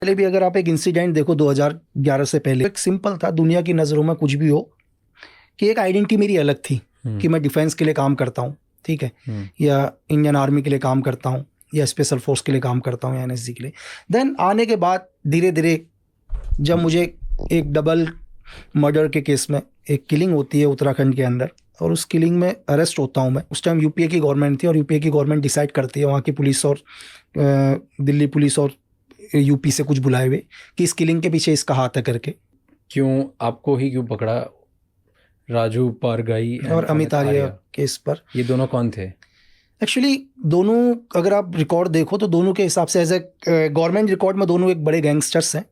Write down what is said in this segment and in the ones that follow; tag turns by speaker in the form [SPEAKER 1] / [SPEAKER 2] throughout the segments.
[SPEAKER 1] पहले भी अगर आप एक इंसिडेंट देखो 2011 से पहले, एक सिंपल था, दुनिया की नज़रों में कुछ भी हो, कि एक आइडेंटिटी मेरी अलग थी कि मैं डिफेंस के लिए काम करता हूँ, ठीक है, या इंडियन आर्मी के लिए काम करता हूँ, या स्पेशल फोर्स के लिए काम करता हूँ, या एनएसजी के लिए। देन आने के बाद धीरे धीरे जब मुझे एक डबल मर्डर के केस में एक किलिंग होती है उत्तराखंड के अंदर, और उस किलिंग में अरेस्ट होता हूँ मैं। उस टाइम यूपीए की गवर्नमेंट थी, और यूपीए की गवर्नमेंट डिसाइड करती है, वहाँ की पुलिस और दिल्ली पुलिस और यूपी से कुछ बुलाए हुए, कि इस किलिंग के पीछे इसका हाथ है करके।
[SPEAKER 2] क्यों आपको ही क्यों पकड़ा? राजू पारगाई
[SPEAKER 1] और अमित आर्या केस पर।
[SPEAKER 2] ये दोनों कौन थे?
[SPEAKER 1] एक्चुअली दोनों, अगर आप रिकॉर्ड देखो तो दोनों के हिसाब से एज ए गवर्नमेंट रिकॉर्ड में दोनों एक बड़े गैंगस्टर्स हैं,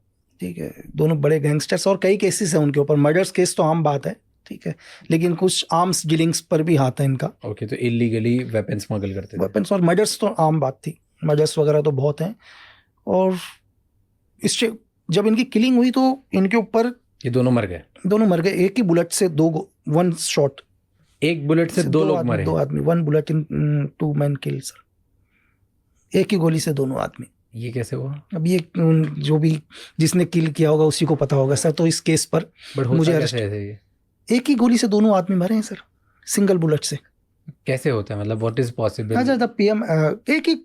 [SPEAKER 1] ठीक है, दोनों बड़े गैंगस्टर्स, और कई केसेस हैं उनके ऊपर। मर्डर्स केस तो आम बात है, ठीक है, लेकिन कुछ आर्म्स डीलिंग्स पर भी हाथ है इनका।
[SPEAKER 2] ओके, तो इलीगली वेपन स्मगल करते थे।
[SPEAKER 1] वेपन्स और मर्डर्स तो आम बात थी, मर्डर्स वगैरह तो बहुत हैं। और इससे जब इनकी किलिंग हुई तो इनके ऊपर
[SPEAKER 2] ये दोनों मर गए?
[SPEAKER 1] दोनों मर गए, एक ही बुलेट से वन शॉट,
[SPEAKER 2] एक बुलेट से दो लोग मरे?
[SPEAKER 1] 2 आदमी, 1 bullet in 2 men kill sir, एक ही गोली से दोनों आदमी।
[SPEAKER 2] ये कैसे हुआ?
[SPEAKER 1] अब ये जो भी जिसने किल किया होगा उसी को पता होगा सर। तो इस केस पर मुझे अरेस्ट, एक ही गोली से दोनों आदमी मरे हैं सर, सिंगल बुलेट से।
[SPEAKER 2] कैसे होता है, मतलब व्हाट इज पॉसिबल?
[SPEAKER 1] अच्छा, पीएम एक ही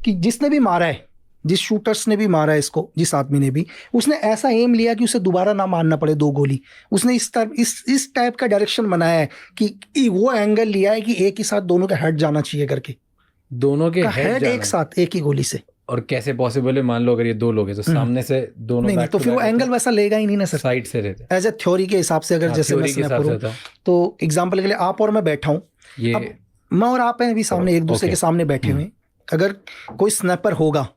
[SPEAKER 1] कि जिसने भी मारा है, जिस शूटर्स ने भी मारा है इसको, जिस आदमी ने भी, उसने ऐसा एम लिया कि उसे दोबारा ना मारना पड़े 2 गोली। उसने इस टाइप का डायरेक्शन बनाया है कि वो एंगल लिया है कि एक ही साथ दोनों का हेड जाना चाहिए करके,
[SPEAKER 2] दोनों के
[SPEAKER 1] हेड एक साथ एक ही गोली से।
[SPEAKER 2] और कैसे पॉसिबल है? मान लो अगर ये 2 लोग हैं तो सामने से दोनों
[SPEAKER 1] नहीं, तो फिर वो एंगल वैसा लेगा ही नहीं ना सर,
[SPEAKER 2] साइड से रहते।
[SPEAKER 1] एज ए थ्योरी के हिसाब से अगर जैसे मैं करूं तो एग्जांपल के लिए आप और मैं बैठा हूं, ये मैं और आप हैं अभी सामने, एक दूसरे के सामने बैठे हुए। अगर कोई स्नैपर होगा,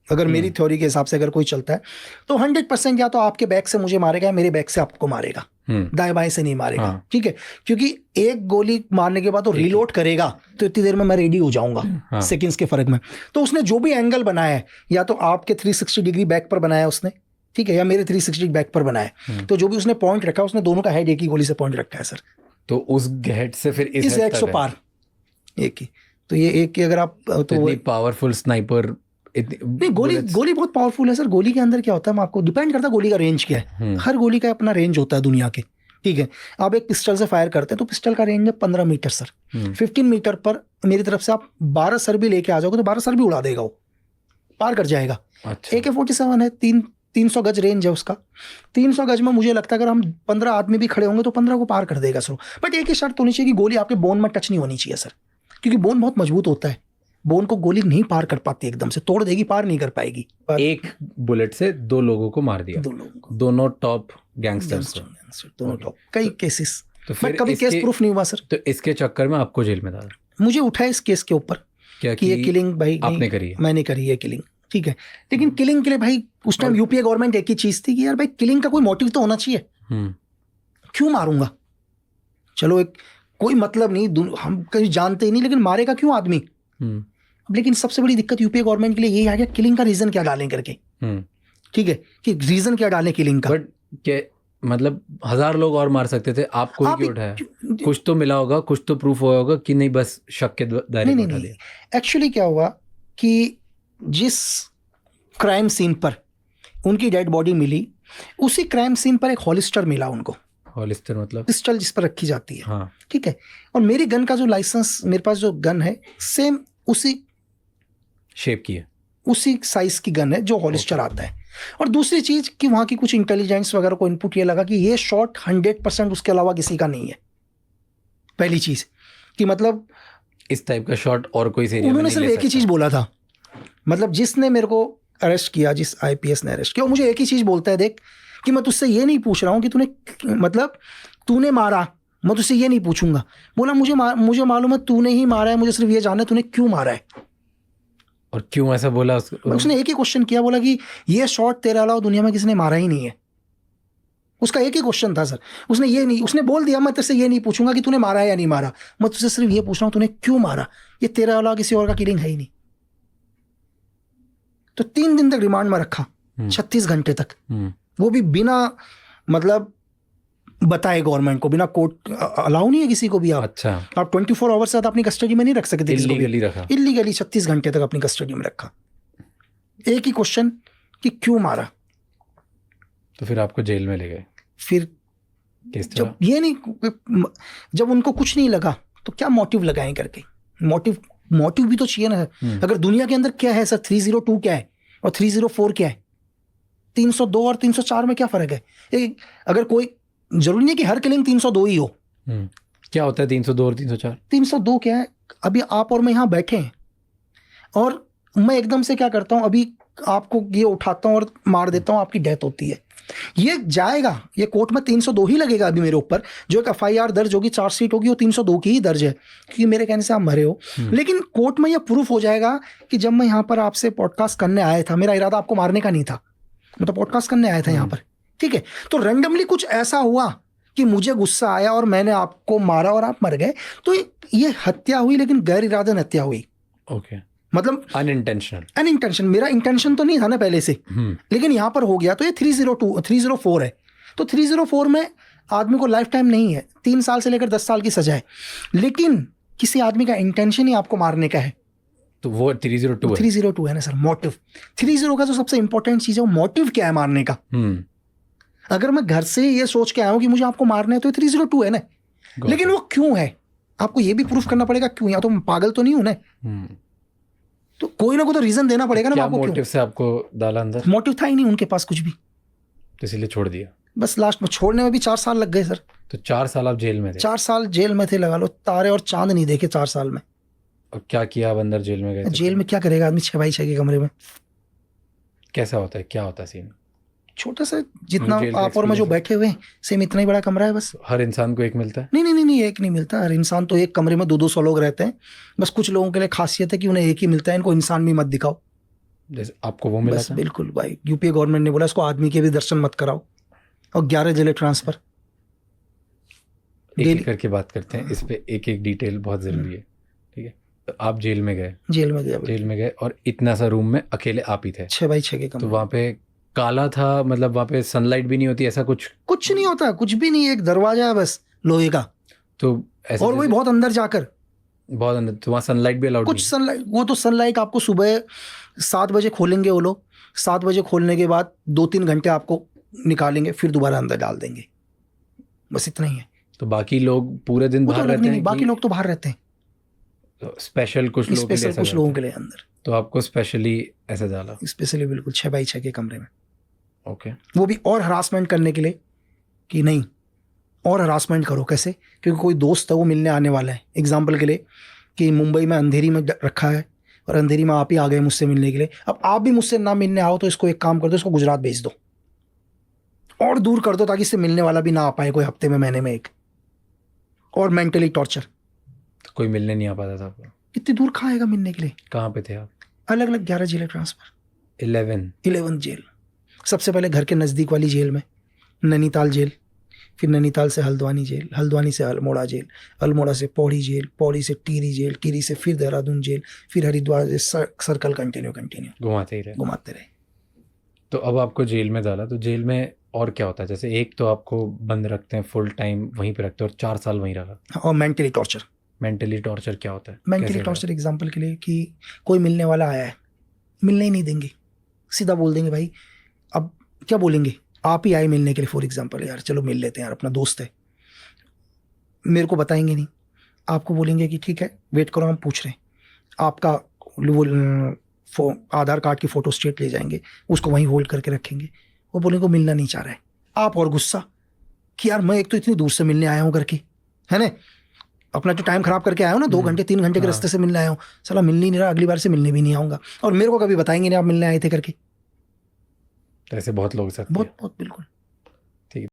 [SPEAKER 1] अगर मेरी थ्योरी के हिसाब से अगर कोई चलता है तो 100% या तो आपके बैक से मुझे मारेगा या मेरे बैक से आपको मारेगा, दाएं बाएं से नहीं मारेगा। ठीक है, क्योंकि एक गोली मारने के बाद तो रीलोड करेगा, तो इतनी देर में मैं रेडी हो जाऊंगा, सेकंड्स के फर्क में। तो उसने जो भी एंगल बनाया है, या तो आपके 360 डिग्री बैक पर बनाया उसने, ठीक है, या मेरे 360 बैक पर बनाया, तो जो भी उसने पॉइंट रखा, उसने दोनों का हेड एक ही गोली से पॉइंट रखा है सर।
[SPEAKER 2] तो उस हेड से फिर
[SPEAKER 1] इस हेड से पार एक ही, तो ये एक की अगर आप तो
[SPEAKER 2] पावरफुल स्नाइपर
[SPEAKER 1] नहीं, गोली बहुत पावरफुल है सर। गोली के अंदर क्या होता है, आपको डिपेंड करता है गोली का रेंज क्या है। हर गोली का अपना रेंज होता है दुनिया के, ठीक है। आप एक पिस्टल से फायर करते हैं तो पिस्टल का रेंज है 15 मीटर सर। 15 मीटर पर मेरी तरफ से आप 12 सर भी लेके आ जाओगे तो 12 सर भी उड़ा देगा, वो पार कर जाएगा। AK-47 है, 300 गज रेंज है उसका। 300 गज में मुझे लगता है अगर हम 15 आदमी भी खड़े होंगे तो 15 को पार कर देगा सर। बट एक ही शर्त होनी चाहिए कि गोली आपके बोन में टच नहीं होनी चाहिए सर, क्योंकि बोन बहुत मजबूत होता है। बोन को गोली नहीं पार कर पाती, एकदम से तोड़ देगी, पार नहीं कर पाएगी।
[SPEAKER 2] एक बुलेट से 2 लोगों को मार दिया,
[SPEAKER 1] 2 लोगों को,
[SPEAKER 2] दोनों टॉप गैंगस्टर्स,
[SPEAKER 1] दोनों टॉप। कई केसेस,
[SPEAKER 2] तो फिर
[SPEAKER 1] कभी केस प्रूफ नहीं हुआ सर।
[SPEAKER 2] तो इसके चक्कर में आपको जेल में डाला?
[SPEAKER 1] मुझे उठा इस केस के ऊपर
[SPEAKER 2] क्या
[SPEAKER 1] कि ये किलिंग भाई
[SPEAKER 2] आपने करी है?
[SPEAKER 1] मैंने करी है किलिंग, ठीक है। लेकिन किलिंग के लिए भाई उस टाइम यूपीए गवर्नमेंट एक ही चीज थी कि यार भाई किलिंग का कोई मोटिव तो होना चाहिए। क्यों मारूंगा, चलो एक कोई मतलब नहीं, हम कहीं जानते ही नहीं, लेकिन मारेगा क्यों आदमी। लेकिन सबसे बड़ी दिक्कत यूपीए गवर्नमेंट के लिए यही आ गया, किलिंग का रीजन क्या डालें करके, ठीक है, कि रीजन क्या डालें किलिंग का।
[SPEAKER 2] बट क्या मतलब 1000 लोग और मार सकते थे, आप कोई क्यों उठाया? कुछ तो मिला होगा, कुछ तो प्रूफ हुआ होगा कि नहीं बस शक के दायरे में उठा दिया।
[SPEAKER 1] एक्चुअली क्या हुआ कि जिस क्राइम सीन पर उनकी डेड बॉडी मिली, उसी क्राइम सीन पर एक हॉलिस्टर मिला उनको।
[SPEAKER 2] हॉलिस्टर मतलब
[SPEAKER 1] पिस्टल जिस पर रखी जाती है, ठीक है। और मेरी गन का जो लाइसेंस, मेरे पास जो गन है सेम उसी
[SPEAKER 2] शेप की है,
[SPEAKER 1] उसी साइज की गन है जो हॉलिस्टर आता है। और दूसरी चीज कि वहां की कुछ इंटेलिजेंस वगैरह को इनपुट ये लगा कि ये शॉट 100% उसके अलावा किसी का नहीं है। पहली चीज कि मतलब
[SPEAKER 2] इस टाइप का शॉट और कोई से
[SPEAKER 1] उन्होंने सिर्फ एक ही चीज बोला था, मतलब जिसने मेरे को अरेस्ट किया, जिस IPS ने अरेस्ट किया, मुझे एक ही चीज बोलता है, देख कि मैं तुझसे ये नहीं पूछ रहा हूँ कि तूने मारा, मैं तुझसे ये नहीं पूछूंगा। बोला मुझे मालूम है तूने ही मारा है, मुझे सिर्फ ये जानना है तूने क्यों मारा है।
[SPEAKER 2] और क्यों ऐसा बोला?
[SPEAKER 1] उसने एक ही क्वेश्चन किया, बोला कि ये शॉट तेरे अलावा दुनिया में किसी ने मारा ही नहीं है। उसका एक ही क्वेश्चन था सर। उसने बोल दिया मैं तेरे से ये नहीं पूछूंगा कि तूने मारा है या नहीं मारा, मैं तुझसे सिर्फ ये पूछ रहा हूँ तूने क्यों मारा, ये तेरे अलावा किसी और का किलिंग है ही नहीं। तो 3 दिन तक रिमांड में रखा, 36 घंटे तक, वो भी बिना मतलब बताए गवर्नमेंट को, बिना कोर्ट अलाउ नहीं है किसी को भी। आप 24 आवर्स से अपनी कस्टडी में नहीं रख सकते,
[SPEAKER 2] इल्लीगली रखा,
[SPEAKER 1] इल्लीगली 36 घंटे तक अपनी कस्टडी में रखा। एक ही क्वेश्चन कि क्यों मारा।
[SPEAKER 2] तो फिर आपको जेल में ले गए।
[SPEAKER 1] फिर जब ये नहीं, जब उनको कुछ नहीं लगा तो क्या मोटिव लगाएं करके, मोटिव भी तो चाहिए ना। अगर दुनिया के अंदर क्या है सर, 302 क्या है और 304 क्या है, 302 और 304 में क्या फर्क है? अगर कोई, जरूरी नहीं कि हर किलिंग 302 ही हो।
[SPEAKER 2] क्या होता है 302 और 304?
[SPEAKER 1] 302 क्या है, अभी आप और मैं यहाँ बैठे हैं और मैं एकदम से क्या करता हूँ, अभी आपको ये उठाता हूँ और मार देता हूँ, आपकी डेथ होती है। ये जाएगा, ये कोर्ट में 302 ही लगेगा अभी मेरे ऊपर। जो एक FIR दर्ज होगी, चार्जशीट होगी, वो 302 की ही दर्ज है, क्योंकि मेरे कहने से आप मरे हो। लेकिन कोर्ट में ये प्रूफ हो जाएगा कि जब मैं यहाँ पर आपसे पॉडकास्ट करने आया था, मेरा इरादा आपको मारने का नहीं था, मैं तो पॉडकास्ट करने आया था यहाँ पर, ठीक है। तो रैंडमली कुछ ऐसा हुआ कि मुझे गुस्सा आया और मैंने आपको मारा और आप मर गए, तो ये हत्या हुई, लेकिन गैर इरादन हत्या हुई।
[SPEAKER 2] ओके,
[SPEAKER 1] मतलब
[SPEAKER 2] अनइंटेंशनल।
[SPEAKER 1] मेरा इंटेंशन तो नहीं था ना पहले से, लेकिन यहाँ पर हो गया। तो ये 304 है। तो 304 में आदमी को लाइफ टाइम नहीं है, 3 साल से लेकर 10 साल की सजा है। लेकिन किसी आदमी का इंटेंशन ही आपको मारने का है,
[SPEAKER 2] तो वो 302
[SPEAKER 1] है ना सर। मोटिव 30 का जो सबसे इंपॉर्टेंट चीज है, वो मोटिव क्या है मारने का। अगर मैं घर से ये सोच के आया हूँ कि मुझे आपको मारना है, तो 302 है ना। लेकिन वो क्यों है, आपको ये भी प्रूफ करना पड़ेगा क्यों, या तो मैं पागल तो नहीं हूं ना। तो कोई ना कोई तो रीजन देना पड़ेगा ना।
[SPEAKER 2] क्या मोटिव से आपको डाला अंदर?
[SPEAKER 1] मोटिव था ही नहीं उनके पास कुछ भी,
[SPEAKER 2] तो इसलिए छोड़ दिया।
[SPEAKER 1] बस लास्ट में छोड़ने में भी 4 साल लग गए सर।
[SPEAKER 2] तो 4 साल आप जेल में थे?
[SPEAKER 1] 4 साल जेल में थे, लगा लो तारे और चांद नहीं देखे 4 साल में।
[SPEAKER 2] और क्या किया आप अंदर जेल में गए?
[SPEAKER 1] जेल में क्या करेगा आदमी, 6x6 के कमरे में।
[SPEAKER 2] कैसा होता है, क्या होता है सीन?
[SPEAKER 1] छोटा सा, जितना आप और मैं जो बैठे हुए हैं, सेम इतना ही बड़ा कमरा है बस।
[SPEAKER 2] हर इंसान को एक मिलता है?
[SPEAKER 1] नहीं, एक नहीं मिलता। हर इंसान तो एक कमरे में 200 लोग रहते हैं। बस कुछ लोगों के लिए खासियत है कि उन्हें एक ही मिलता है, इनको इंसान भी मत दिखाओ।
[SPEAKER 2] जैसे आपको वो मिला था?
[SPEAKER 1] बिल्कुल भाई, यूपीए गवर्नमेंट ने बोला इसको आदमी के भी दर्शन मत कराओ, और 11 जिले ट्रांसफर।
[SPEAKER 2] एक करके बात करते हैं इस पे, एक डिटेल बहुत जरूरी है, ठीक है। तो आप जेल में गए?
[SPEAKER 1] जेल में गए
[SPEAKER 2] और इतना सा रूम में अकेले आप ही थे?
[SPEAKER 1] 6x6 के कमरे।
[SPEAKER 2] तो वहाँ पे काला था, मतलब वहाँ पे सनलाइट भी नहीं होती, ऐसा कुछ
[SPEAKER 1] नहीं होता, कुछ भी नहीं, एक दरवाजा है बस लोहे का।
[SPEAKER 2] तो ऐसा,
[SPEAKER 1] और वही बहुत अंदर जाकर,
[SPEAKER 2] बहुत अंदर। तो वहाँ सनलाइट भी अलाउड?
[SPEAKER 1] कुछ सनलाइट, वो तो सनलाइट आपको सुबह 7 बजे खोलेंगे वो लोग। 7 बजे खोलने के बाद 2-3 घंटे आपको निकालेंगे, फिर दोबारा अंदर डाल देंगे, बस इतना ही है।
[SPEAKER 2] तो बाकी लोग पूरे दिन बाहर रहते हैं?
[SPEAKER 1] बाकी लोग तो बाहर रहते हैं।
[SPEAKER 2] तो स्पेशल कुछ लोगों
[SPEAKER 1] के लिए अंदर।
[SPEAKER 2] तो आपको स्पेशली ऐसे डाला?
[SPEAKER 1] स्पेशली बिल्कुल 6x6 के कमरे में।
[SPEAKER 2] ओके।
[SPEAKER 1] वो भी और हरासमेंट करने के लिए कि नहीं, और हरासमेंट करो। कैसे? क्योंकि कोई दोस्त है वो मिलने आने वाला है। एग्जाम्पल के लिए कि मुंबई में अंधेरी में रखा है और अंधेरी में आप ही आ गए मुझसे मिलने के लिए। अब आप भी मुझसे ना मिलने आओ तो इसको एक काम कर दो, इसको गुजरात भेज दो और दूर कर दो, ताकि इससे मिलने वाला भी ना आ पाए कोई हफ्ते में, महीने में एक। और मेंटली टॉर्चर।
[SPEAKER 2] तो कोई मिलने नहीं आ पाता था आपको?
[SPEAKER 1] कितनी दूर खाएगा मिलने के लिए?
[SPEAKER 2] कहाँ पे थे आप?
[SPEAKER 1] अलग अलग 11 जेलें ट्रांसफर।
[SPEAKER 2] 11
[SPEAKER 1] जेल। सबसे पहले घर के नज़दीक वाली जेल में नैनीताल जेल, फिर नैनीताल से हल्द्वानी जेल, हल्द्वानी से अल्मोड़ा जेल, अल्मोड़ा से पौड़ी जेल, पौड़ी से टिहरी जेल, टिहरी से फिर देहरादून जेल, फिर हरिद्वार से सर्कल कंटिन्यू
[SPEAKER 2] घुमाते रहे। तो अब आपको जेल में डाला, तो जेल में और क्या होता है? जैसे एक तो आपको बंद रखते हैं, फुल टाइम वहीं पे रखते हैं और 4 साल वहीं रखा।
[SPEAKER 1] और मेंटली टॉर्चर क्या होता है? मेंटली टॉर्चर एग्जांपल के लिए कि कोई मिलने वाला आया है, मिलने ही नहीं देंगे, सीधा बोल देंगे भाई। अब क्या बोलेंगे, आप ही आए मिलने के लिए फॉर एग्जांपल, यार चलो मिल लेते हैं यार, अपना दोस्त है। मेरे को बताएंगे नहीं, आपको बोलेंगे कि ठीक है वेट करो, हम पूछ रहे हैं। आपका वो आधार कार्ड की फोटो स्टेट ले जाएंगे, उसको वहीं होल्ड करके रखेंगे। वो बोलेंगे मिलना नहीं चाह रहा है। आप और गुस्सा कि यार मैं एक तो इतनी दूर से मिलने आया हूँ करके, है ना, अपना जो टाइम खराब करके आया हूँ ना, 2 घंटे 3 घंटे के रास्ते से मिलने आया हूँ, साला मिलने नहीं रहा, अगली बार से मिलने भी नहीं आऊँगा। और मेरे को कभी बताएंगे नहीं आप मिलने आए थे करके।
[SPEAKER 2] ऐसे बहुत लोग साथ,
[SPEAKER 1] बहुत बिल्कुल।